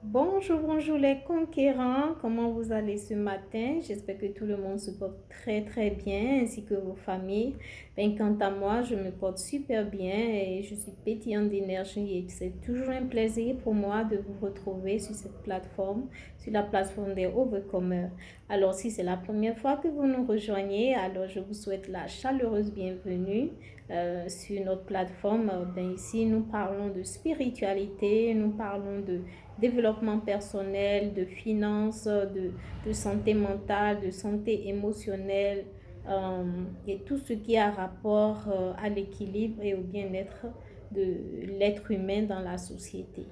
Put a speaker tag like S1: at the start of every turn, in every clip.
S1: Bonjour, bonjour les conquérants, comment vous allez ce matin? J'espère que tout le monde se porte très bien, ainsi que vos familles. Quant à moi, je me porte super bien et je suis pétillante d'énergie et c'est toujours un plaisir pour moi de vous retrouver sur cette plateforme, sur la plateforme des Overcomers. Alors, si c'est la première fois que vous nous rejoignez, alors je vous souhaite la chaleureuse bienvenue sur notre plateforme. Ici, nous parlons de spiritualité, nous parlons de développement personnel, de finances, de santé mentale, de santé émotionnelle et tout ce qui a rapport à l'équilibre et au bien-être de l'être humain dans la société.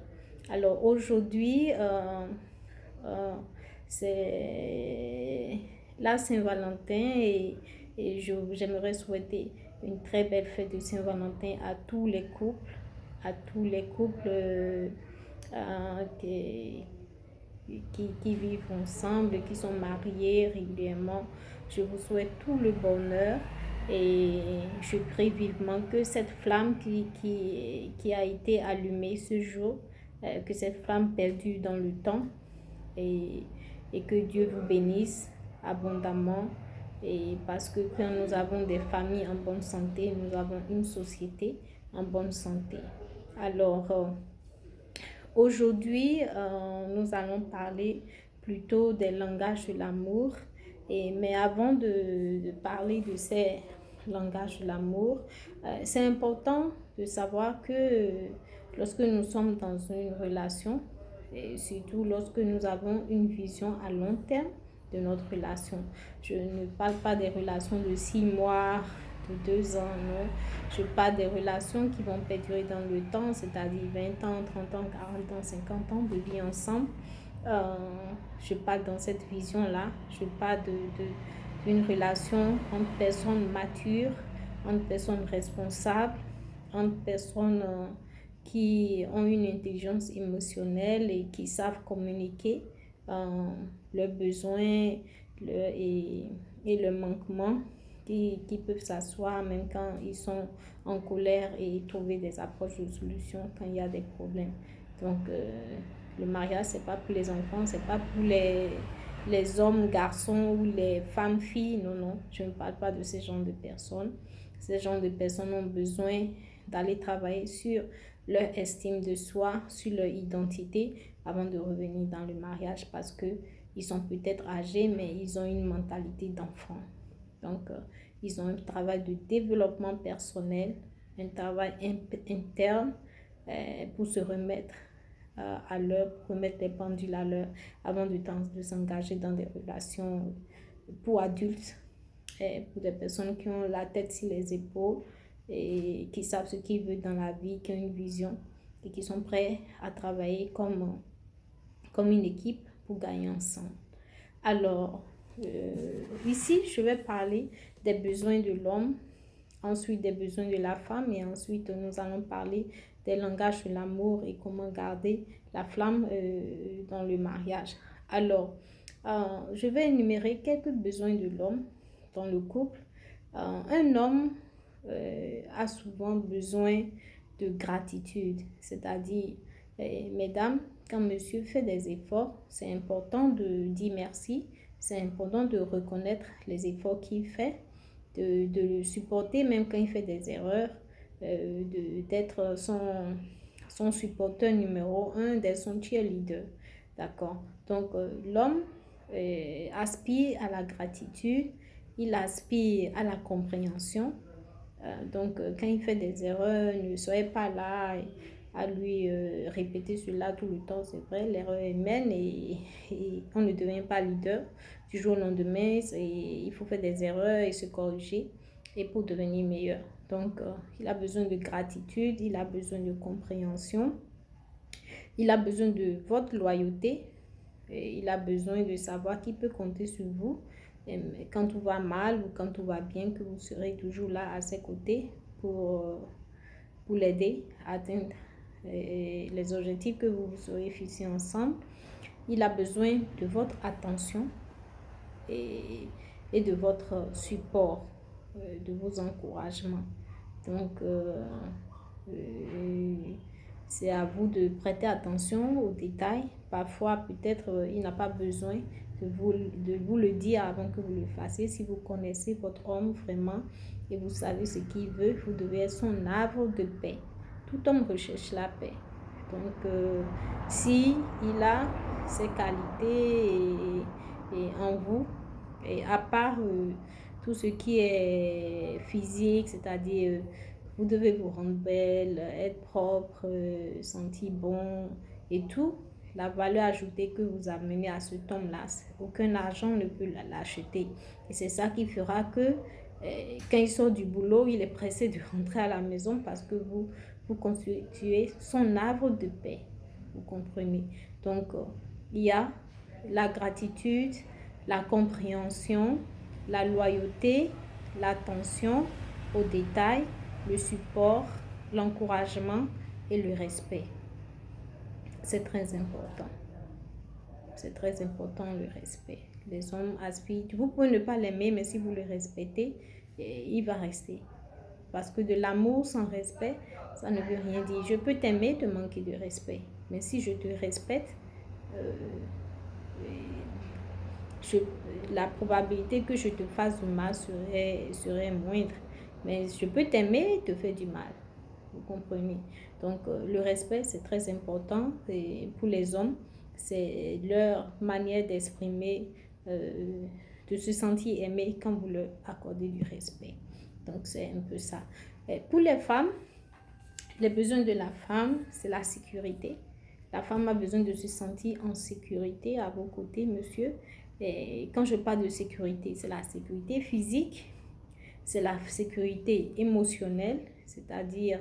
S1: Alors aujourd'hui, c'est la Saint-Valentin et j'aimerais souhaiter une très belle fête de Saint-Valentin à tous les couples qui vivent ensemble, qui sont mariés régulièrement. Je vous souhaite tout le bonheur et je prie vivement que cette flamme qui a été allumée ce jour, que cette flamme perdue dans le temps et, et que Dieu vous bénisse abondamment. Et parce que quand nous avons des familles en bonne santé, nous avons une société en bonne santé. Alors, aujourd'hui, nous allons parler plutôt des langages de l'amour. Mais avant de parler de ces langages de l'amour, c'est important de savoir que lorsque nous sommes dans une relation, et surtout lorsque nous avons une vision à long terme de notre relation, je ne parle pas des relations de 6 mois, de 2 ans, non. Je parle des relations qui vont perdurer dans le temps, c'est-à-dire 20 ans, 30 ans, 40 ans, 50 ans de vie ensemble. Euh, je parle dans cette vision-là. Je parle d'une relation entre personnes matures, entre personnes responsables, entre personnes qui ont une intelligence émotionnelle et qui savent communiquer euh, leurs besoins et le manquement qui peuvent s'asseoir même quand ils sont en colère et trouver des approches de solutions quand il y a des problèmes. Donc, le mariage, c'est pas pour les enfants, c'est pas pour les hommes, garçons ou les femmes, filles. Non, non, je ne parle pas de ce genre de personnes. Ces gens de personnes ont besoin d'aller travailler sur leur estime de soi, sur leur identité avant de revenir dans le mariage parce que ils sont peut-être âgés, mais ils ont une mentalité d'enfant. Donc, ils ont un travail de développement personnel, un travail interne pour se remettre à l'heure, pour remettre les pendules à l'heure avant de s'engager dans des relations pour adultes, pour des personnes qui ont la tête sur les épaules et qui savent ce qu'ils veulent dans la vie, qui ont une vision et qui sont prêts à travailler comme une équipe pour gagner ensemble. Alors, ici, je vais parler des besoins de l'homme, ensuite des besoins de la femme et ensuite nous allons parler des langages de l'amour et comment garder la flamme dans le mariage. Alors, je vais énumérer quelques besoins de l'homme dans le couple. Un homme a souvent besoin de gratitude, c'est-à-dire, mesdames, quand monsieur fait des efforts, c'est important de dire merci, c'est important de reconnaître les efforts qu'il fait, de le supporter même quand il fait des erreurs, d'être son supporteur numéro un, d'être son cheerleader. D'accord? Donc, l'homme aspire à la gratitude, il aspire à la compréhension. Donc, quand il fait des erreurs, ne soyez pas là à lui répéter cela tout le temps. C'est vrai, l'erreur est humaine et on ne devient pas leader du jour au lendemain. Il faut faire des erreurs et se corriger et pour devenir meilleur. Donc, il a besoin de gratitude, il a besoin de compréhension, il a besoin de votre loyauté, et il a besoin de savoir qu'il peut compter sur vous quand tout va mal ou quand tout va bien, que vous serez toujours là à ses côtés pour l'aider à atteindre les objectifs que vous vous aurez fixés ensemble. Il a besoin de votre attention et, et de votre support, de vos encouragements. Donc, C'est à vous de prêter attention aux détails. Parfois, peut-être, il n'a pas besoin de vous le dire avant que vous le fassiez. Si vous connaissez votre homme vraiment et vous savez ce qu'il veut, vous devez être son havre de paix. Tout homme recherche la paix. Donc, si il a ces qualités et en vous, et à part tout ce qui est physique, c'est-à-dire vous devez vous rendre belle, être propre, sentir bon et tout, la valeur ajoutée que vous amenez à cet homme-là, aucun argent ne peut l'acheter. Et c'est ça qui fera que quand il sort du boulot, il est pressé de rentrer à la maison parce que vous constituez son havre de paix. Vous comprenez? Donc, il y a la gratitude, la compréhension, la loyauté, l'attention aux détails, le support, l'encouragement et le respect. C'est très important. C'est très important le respect. Les hommes aspirent. Vous pouvez ne pas l'aimer, mais si vous le respectez, il va rester. Parce que de l'amour sans respect, ça ne veut rien dire. Je peux t'aimer, te manquer de respect. Mais si je te respecte, la probabilité que je te fasse du mal serait moindre. Mais je peux t'aimer et te faire du mal. Vous comprenez? Donc, le respect, c'est très important. Et pour les hommes, c'est leur manière d'exprimer, de se sentir aimé quand vous leur accordez du respect. Donc, c'est un peu ça. Et pour les femmes, les besoins de la femme, c'est la sécurité. La femme a besoin de se sentir en sécurité à vos côtés, monsieur. Et quand je parle de sécurité, c'est la sécurité physique, c'est la sécurité émotionnelle, c'est-à-dire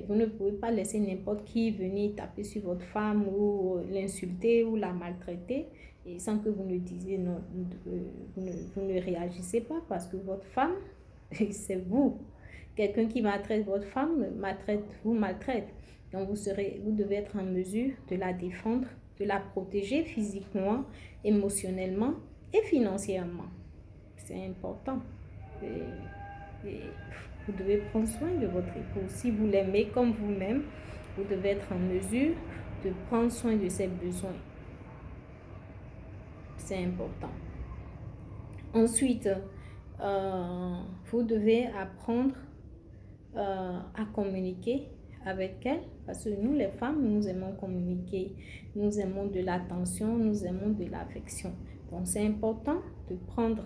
S1: vous ne pouvez pas laisser n'importe qui venir taper sur votre femme ou l'insulter ou la maltraiter et sans que vous ne disiez non, vous ne réagissez pas parce que votre femme, c'est vous. Quelqu'un qui maltraite votre femme vous maltraite. Donc vous devez être en mesure de la défendre, de la protéger physiquement, émotionnellement et financièrement. C'est important. Et vous devez prendre soin de votre époux. Si vous l'aimez comme vous-même, vous devez être en mesure de prendre soin de ses besoins. C'est important. Ensuite, vous devez apprendre à communiquer avec elle parce que nous les femmes nous aimons communiquer, nous aimons de l'attention, nous aimons de l'affection. Donc c'est important de prendre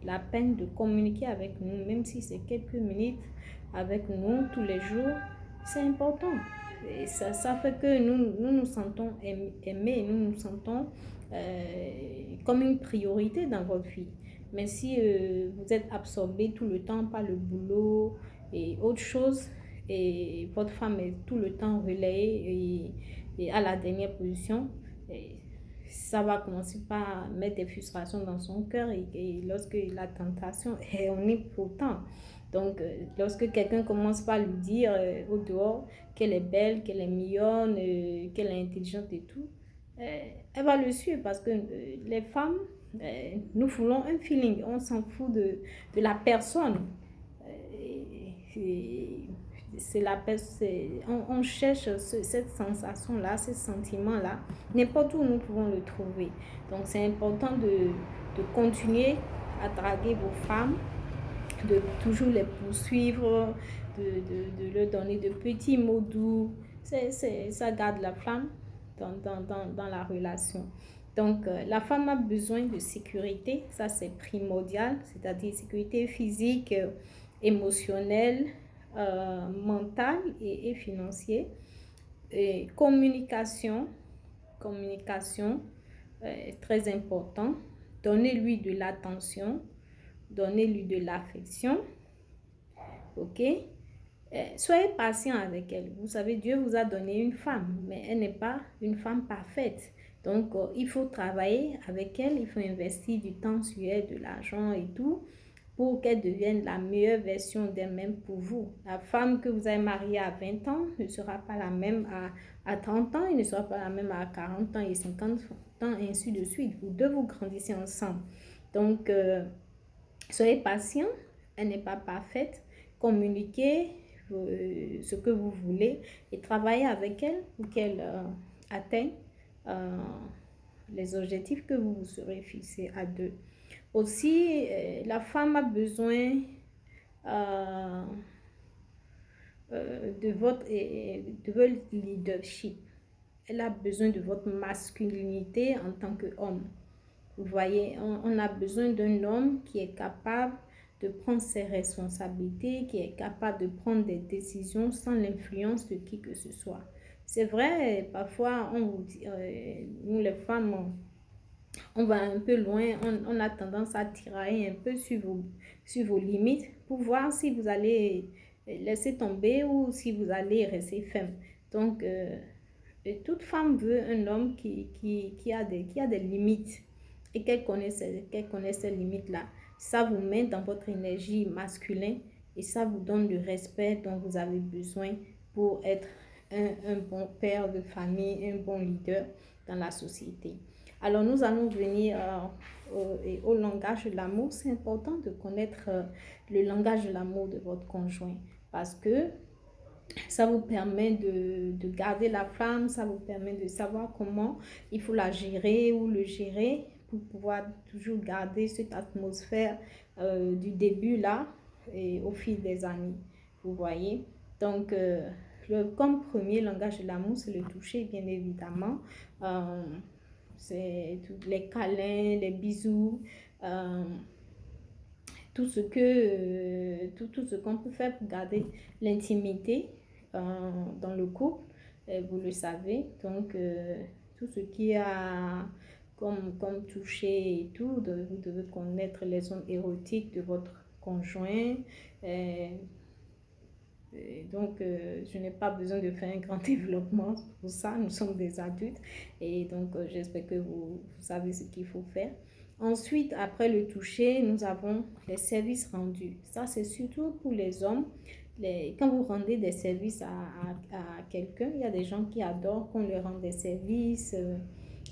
S1: la peine de communiquer avec nous, même si c'est quelques minutes avec nous tous les jours, c'est important. Et ça fait que nous sentons aimés, nous nous sentons comme une priorité dans votre vie. Mais si vous êtes absorbé tout le temps par le boulot et autre chose, et votre femme est tout le temps relayée et à la dernière position, ça va commencer par mettre des frustrations dans son cœur et lorsque la tentation est omnipotente. Donc, lorsque quelqu'un commence par lui dire au dehors qu'elle est belle, qu'elle est mignonne, qu'elle est intelligente et tout, elle va le suivre parce que les femmes, nous voulons un feeling, on s'en fout de la personne. On cherche cette sensation-là, ce sentiment-là, n'importe où nous pouvons le trouver. Donc, c'est important de continuer à draguer vos femmes, de toujours les poursuivre, de leur donner de petits mots doux. Ça garde la flamme dans la relation. Donc, la femme a besoin de sécurité, ça c'est primordial, c'est-à-dire sécurité physique, émotionnelle, mentale et financière. Et communication, très important. Donnez-lui de l'attention, donnez-lui de l'affection, ok? Soyez patient avec elle. Vous savez, Dieu vous a donné une femme, mais elle n'est pas une femme parfaite. Donc, il faut travailler avec elle, il faut investir du temps sur elle, de l'argent et tout, pour qu'elle devienne la meilleure version d'elle-même pour vous. La femme que vous avez mariée à 20 ans ne sera pas la même à 30 ans, et ne sera pas la même à 40 ans et 50 ans, et ainsi de suite. Vous deux, vous grandissez ensemble. Donc, soyez patient, elle n'est pas parfaite. Communiquez, ce que vous voulez et travailler avec elle pour qu'elle atteigne euh, les objectifs que vous vous serez fixés à deux. Aussi, la femme a besoin euh, de votre leadership. Elle a besoin de votre masculinité en tant qu'homme. Vous voyez, on a besoin d'un homme qui est capable de prendre ses responsabilités, qui est capable de prendre des décisions sans l'influence de qui que ce soit. C'est vrai, parfois, nous les femmes, on va un peu loin, on a tendance à tirailler un peu sur vos limites pour voir si vous allez laisser tomber ou si vous allez rester ferme. Donc, toute femme veut un homme qui a des limites et qu'elle connaît ces limites-là. Ça vous met dans votre énergie masculine et ça vous donne le respect dont vous avez besoin pour être un bon père de famille, un bon leader dans la société. Alors, nous allons venir au langage de l'amour. C'est important de connaître le langage de l'amour de votre conjoint parce que ça vous permet de garder la flamme, ça vous permet de savoir comment il faut la gérer ou le gérer pour pouvoir toujours garder cette atmosphère du début là et au fil des années. Vous voyez? Donc, comme premier langage de l'amour, c'est le toucher, bien évidemment. C'est tous les câlins, les bisous, tout ce tout ce qu'on peut faire pour garder l'intimité dans le couple, vous le savez. Donc, tout ce qui a comme toucher et tout, vous devez connaître les zones érotiques de votre conjoint. Euh, donc, je n'ai pas besoin de faire un grand développement pour ça. Nous sommes des adultes et donc, j'espère que vous savez ce qu'il faut faire. Ensuite, après le toucher, nous avons les services rendus. Ça, c'est surtout pour les hommes. Quand vous rendez des services à quelqu'un, il y a des gens qui adorent qu'on leur rende des services.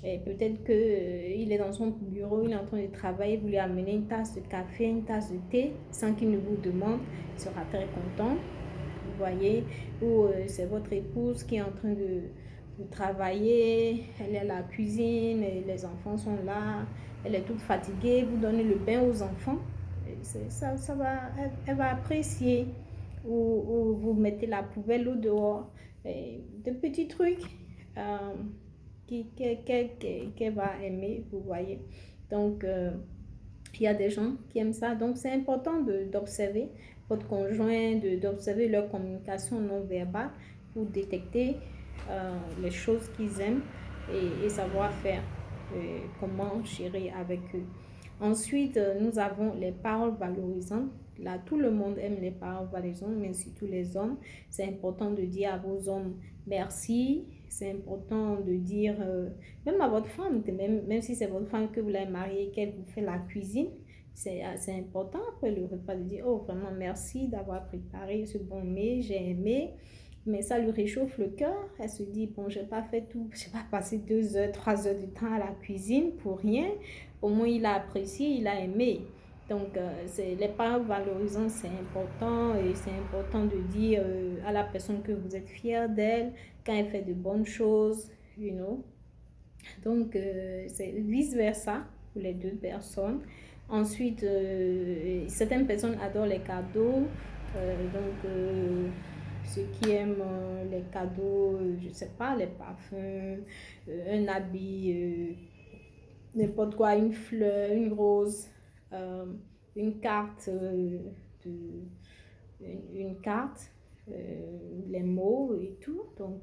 S1: Et peut-être qu'il est dans son bureau, il est en train de travailler, vous lui amenez une tasse de café, une tasse de thé, sans qu'il ne vous demande, il sera très content. Vous voyez, ou c'est votre épouse qui est en train de travailler, elle est à la cuisine, et les enfants sont là, elle est toute fatiguée, vous donnez le bain aux enfants, ça va, elle va apprécier, ou vous mettez la poubelle au dehors, de petits trucs qu'elle va aimer, vous voyez. Donc, il y a des gens qui aiment ça. Donc, c'est important d'observer votre conjoint, d'observer leur communication non verbale pour détecter les choses qu'ils aiment et savoir faire comment gérer avec eux. Ensuite, nous avons les paroles valorisantes. Là, tout le monde aime les paroles valorisantes, mais surtout les hommes. C'est important de dire à vos hommes merci. C'est important de dire, même à votre femme, même si c'est votre femme que vous l'avez mariée, qu'elle vous fait la cuisine, c'est important après le repas de dire, oh vraiment merci d'avoir préparé ce bon mets, j'ai aimé. Mais ça lui réchauffe le cœur. Elle se dit, bon, j'ai pas fait tout, j'ai pas passé 2 heures, 3 heures de temps à la cuisine pour rien. Au moins, il a apprécié, il a aimé. Donc, les paroles valorisantes, c'est important et c'est important de dire à la personne que vous êtes fier d'elle quand elle fait de bonnes choses, you know. Donc, c'est vice-versa pour les deux personnes. Ensuite, certaines personnes adorent les cadeaux. Ceux qui aiment les cadeaux, je ne sais pas, les parfums, un habit, n'importe quoi, une fleur, une rose, euh, une carte, une carte, les mots et tout. Donc,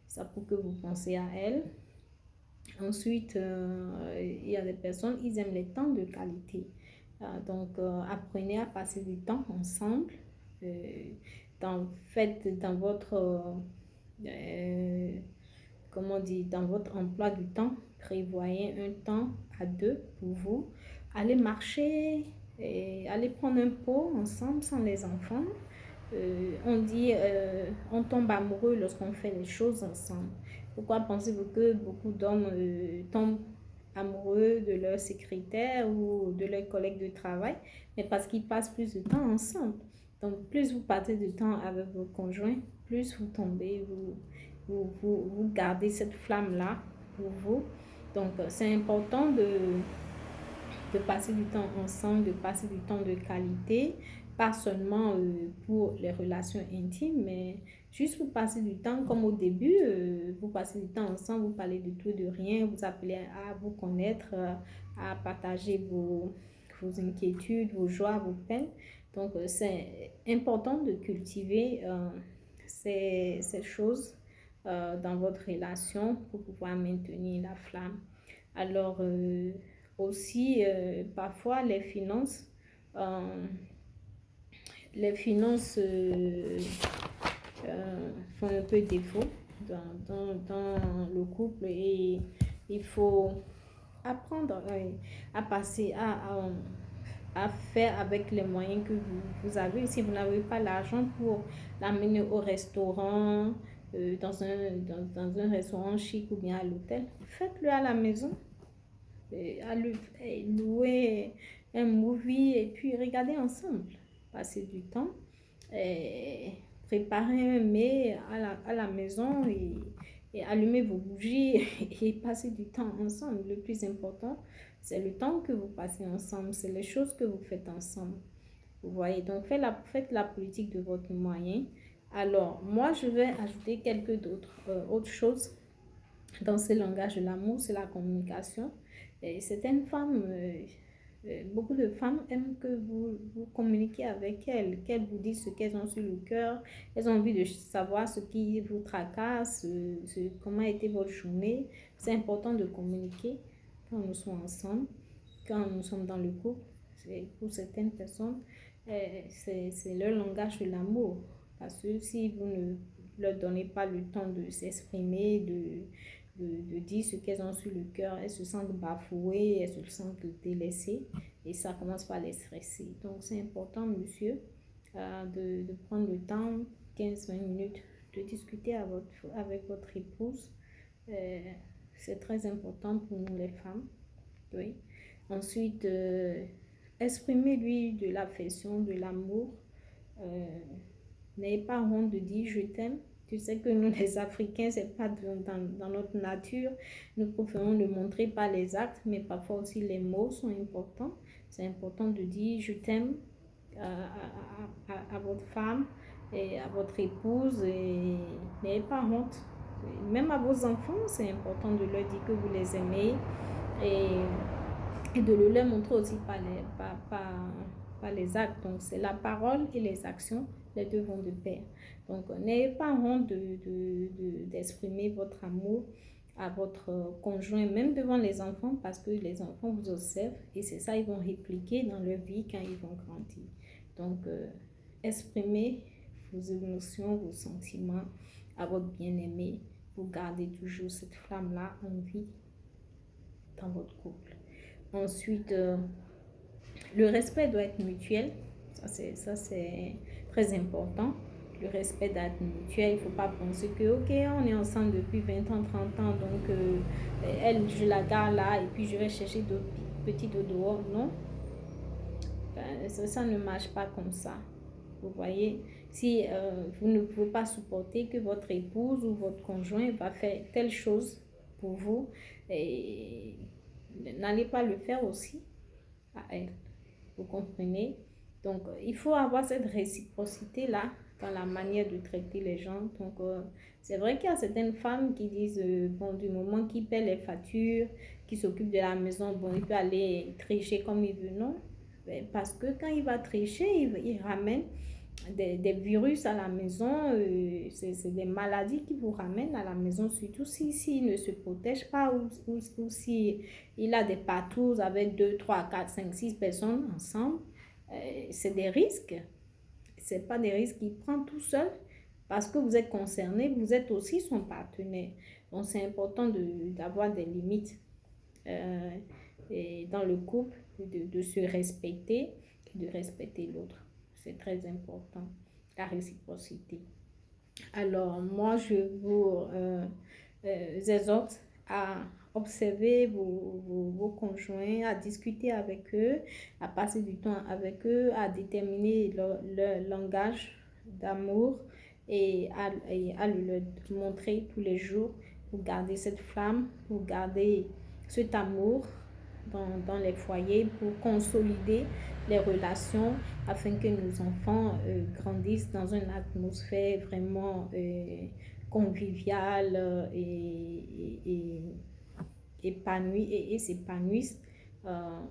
S1: ça pour que vous pensez à elle. Ensuite, il y a des personnes, ils aiment les temps de qualité. Donc, apprenez à passer du temps ensemble. Faites dans votre, comment dire, dans votre emploi du temps, prévoyez un temps à deux pour vous. Allez marcher, et allez prendre un pot ensemble sans les enfants. On dit, on tombe amoureux lorsqu'on fait les choses ensemble. Pourquoi pensez-vous que beaucoup d'hommes tombent amoureux de leur secrétaire ou de leurs collègues de travail? Mais parce qu'ils passent plus de temps ensemble. Donc, plus vous passez du temps avec vos conjoints, plus vous tombez, vous gardez cette flamme-là pour vous. Donc, c'est important de passer du temps ensemble, de passer du temps de qualité, pas seulement pour les relations intimes, mais juste pour passer du temps, comme au début, vous passez du temps ensemble, vous parlez de tout et de rien, vous appelez à vous connaître, à partager vos inquiétudes, vos joies, vos peines. Donc, c'est important de cultiver ces choses dans votre relation pour pouvoir maintenir la flamme. Alors, aussi, parfois, euh, les finances font un peu défaut dans le couple et il faut apprendre à passer, à faire avec les moyens que vous avez. Si vous n'avez pas l'argent pour l'amener au restaurant, dans un restaurant chic ou bien à l'hôtel, faites-le à la maison. Louer un movie et puis regarder ensemble, passer du temps, et préparer un mets à la maison et allumer vos bougies et passer du temps ensemble. Le plus important, c'est le temps que vous passez ensemble, c'est les choses que vous faites ensemble. Vous voyez, donc faites la politique de votre moyen. Alors, moi, je vais ajouter quelques autres choses dans ce langage de l'amour, c'est la communication. Et certaines femmes, beaucoup de femmes aiment que vous communiquiez avec elles, qu'elles vous disent ce qu'elles ont sur le cœur. Elles ont envie de savoir ce qui vous tracasse, comment a été votre journée. C'est important de communiquer quand nous sommes ensemble, quand nous sommes dans le couple. Pour certaines personnes, c'est leur langage de l'amour. Parce que si vous ne leur donnez pas le temps de s'exprimer, de dire ce qu'elles ont sur le cœur, elles se sentent bafouées, elles se sentent délaissées et ça commence par les stresser. Donc c'est important, monsieur, de prendre le temps, 15-20 minutes, de discuter avec votre épouse. Euh, c'est très important pour nous les femmes. Oui. Ensuite, exprimez-lui de l'affection, de l'amour. Euh, N'ayez pas honte de dire je t'aime. Tu sais que nous, les Africains, c'est pas dans notre nature. Nous préférons le montrer par les actes, mais parfois aussi les mots sont importants. C'est important de dire je t'aime à votre femme et à votre épouse. Et n'ayez pas honte. Même à vos enfants, c'est important de leur dire que vous les aimez et de le leur montrer aussi par les actes. Donc, c'est la parole et les actions, les deux vont de pair. Donc, n'ayez pas honte d'exprimer votre amour à votre conjoint, même devant les enfants, parce que les enfants vous observent et c'est ça, ils vont répliquer dans leur vie quand ils vont grandir. Donc, exprimez vos émotions, vos sentiments à votre bien-aimé. Vous gardez toujours cette flamme-là en vie dans votre couple. Ensuite, le respect doit être mutuel. Ça, c'est très important. Le respect doit être mutuel. Il ne faut pas penser que, ok, on est ensemble depuis 20 ans, 30 ans, donc elle, je la garde là et puis je vais chercher d'autres petites au dehors. Non, ça ne marche pas comme ça. Vous voyez, si vous ne pouvez pas supporter que votre épouse ou votre conjoint va faire telle chose pour vous, et n'allez pas le faire aussi à elle. Vous comprenez? Donc, il faut avoir cette réciprocité-là dans la manière de traiter les gens. Donc, c'est vrai qu'il y a certaines femmes qui disent, bon, du moment qu'il paie les factures, qu'il s'occupe de la maison, bon, il peut aller tricher comme il veut, non? Parce que quand il va tricher, il ramène des virus à la maison, c'est des maladies qui vous ramènent à la maison, surtout s'il ne se protège pas ou si il a des patous avec 2, 3, 4, 5, 6 personnes ensemble. C'est des risques. Ce n'est pas des risques qu'il prend tout seul parce que vous êtes concerné, vous êtes aussi son partenaire. Donc c'est important d'avoir des limites et dans le couple, de se respecter et de respecter l'autre. C'est très important, la réciprocité. Alors, moi, je vous exhorte à observer vos conjoints, à discuter avec eux, à passer du temps avec eux, à déterminer leur langage d'amour et à le montrer tous les jours pour garder cette flamme, pour garder cet amour dans les foyers, pour consolider les relations afin que nos enfants grandissent dans une atmosphère vraiment conviviale et s'épanouissent euh,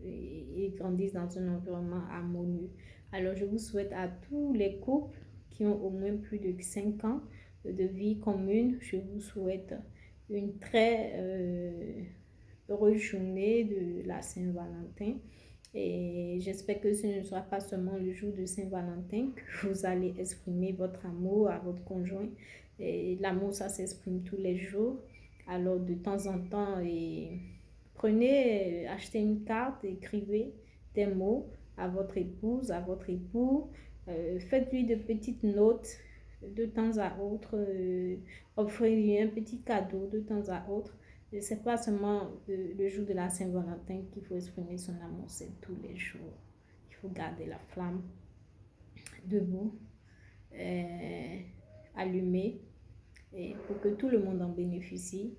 S1: et grandissent dans un environnement harmonieux. Alors, je vous souhaite à tous les couples qui ont au moins plus de 5 ans de vie commune, je vous souhaite une très heureuse journée de la Saint-Valentin. Et j'espère que ce ne sera pas seulement le jour de Saint-Valentin que vous allez exprimer votre amour à votre conjoint. Et l'amour, ça s'exprime tous les jours. Alors, de temps en temps, prenez, achetez une carte, écrivez des mots à votre épouse, à votre époux. Faites-lui de petites notes de temps à autre. Offrez-lui un petit cadeau de temps à autre. C'est pas seulement le jour de la Saint-Valentin qu'il faut exprimer son amour, c'est tous les jours. Il faut garder la flamme debout, allumée, et pour que tout le monde en bénéficie,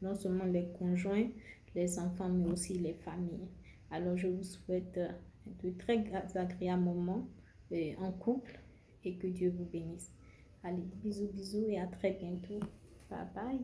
S1: non seulement les conjoints, les enfants, mais aussi les familles. Alors, je vous souhaite de très agréables moments en couple et que Dieu vous bénisse. Allez, bisous, bisous et à très bientôt. Bye bye.